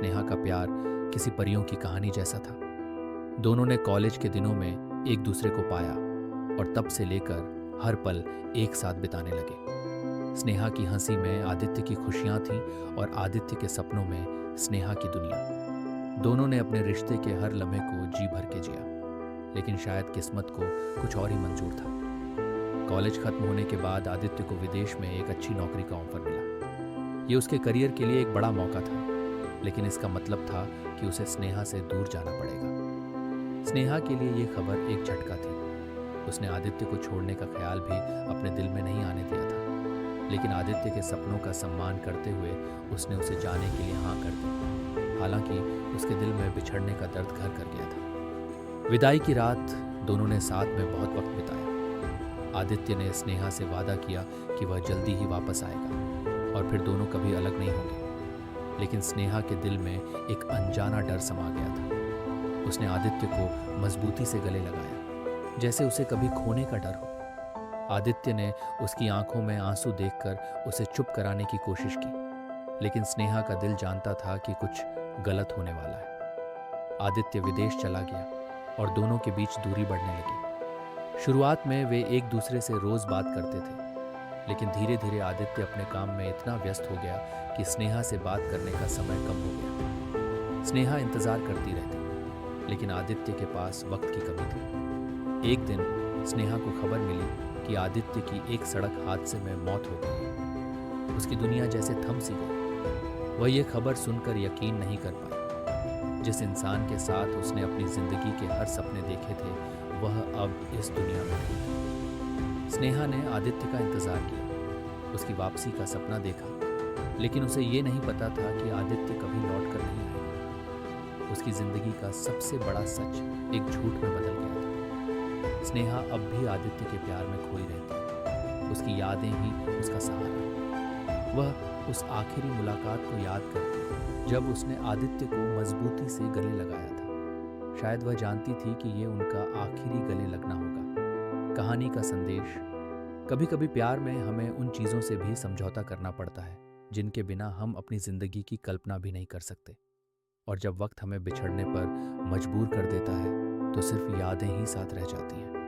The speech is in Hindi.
स्नेहा का प्यार किसी परियों की कहानी जैसा था। दोनों ने कॉलेज के दिनों में एक दूसरे को पाया और तब से लेकर हर पल एक साथ बिताने लगे। स्नेहा की हंसी में आदित्य की खुशियां थीं और आदित्य के सपनों में स्नेहा की दुनिया। दोनों ने अपने रिश्ते के हर लम्हे को जी भर के जिया, लेकिन शायद किस्मत को कुछ और ही मंजूर था। कॉलेज खत्म होने के बाद आदित्य को विदेश में एक अच्छी नौकरी का ऑफर मिला। ये उसके करियर के लिए एक बड़ा मौका था, लेकिन इसका मतलब था कि उसे स्नेहा से दूर जाना पड़ेगा। स्नेहा के लिए ये खबर एक झटका थी। उसने आदित्य को छोड़ने का ख्याल भी अपने दिल में नहीं आने दिया था, लेकिन आदित्य के सपनों का सम्मान करते हुए उसने उसे जाने के लिए हाँ कर दी। हालांकि उसके दिल में बिछड़ने का दर्द घर कर गया था। विदाई की रात दोनों ने साथ में बहुत वक्त बिताया। आदित्य ने स्नेहा से वादा किया कि वह जल्दी ही वापस आएगा और फिर दोनों कभी अलग नहीं होंगे। लेकिन स्नेहा के दिल में एक अनजाना डर समा गया था। उसने आदित्य को मजबूती से गले लगाया, जैसे उसे कभी खोने का डर हो। आदित्य ने उसकी आंखों में आंसू देखकर उसे चुप कराने की कोशिश की, लेकिन स्नेहा का दिल जानता था कि कुछ गलत होने वाला है। आदित्य विदेश चला गया और दोनों के बीच दूरी बढ़ने लगी। शुरुआत में वे एक दूसरे से रोज बात करते थे, लेकिन धीरे धीरे आदित्य अपने काम में इतना व्यस्त हो गया कि स्नेहा से बात करने का समय कम हो गया। स्नेहा इंतजार करती रहती, लेकिन आदित्य के पास वक्त की कमी थी। एक दिन स्नेहा को खबर मिली कि आदित्य की एक सड़क हादसे में मौत हो गई है। उसकी दुनिया जैसे थम सी गई। वह ये खबर सुनकर यकीन नहीं कर पाई। जिस इंसान के साथ उसने अपनी जिंदगी के हर सपने देखे थे, वह अब इस दुनिया में नहीं था। स्नेहा ने आदित्य का इंतजार किया, उसकी वापसी का सपना देखा, लेकिन उसे ये नहीं पता था कि आदित्य कभी लौट कर नहीं आएगा। उसकी जिंदगी का सबसे बड़ा सच एक झूठ में बदल गया था। स्नेहा अब भी आदित्य के प्यार में खोई रहती है। उसकी यादें ही उसका सहारा। वह उस आखिरी मुलाकात को याद करती, जब उसने आदित्य को मजबूती से गले लगाया था। शायद वह जानती थी कि ये उनका आखिरी गले लगना होगा। कहानी का संदेश: कभी कभी प्यार में हमें उन चीज़ों से भी समझौता करना पड़ता है जिनके बिना हम अपनी जिंदगी की कल्पना भी नहीं कर सकते। और जब वक्त हमें बिछड़ने पर मजबूर कर देता है, तो सिर्फ यादें ही साथ रह जाती हैं।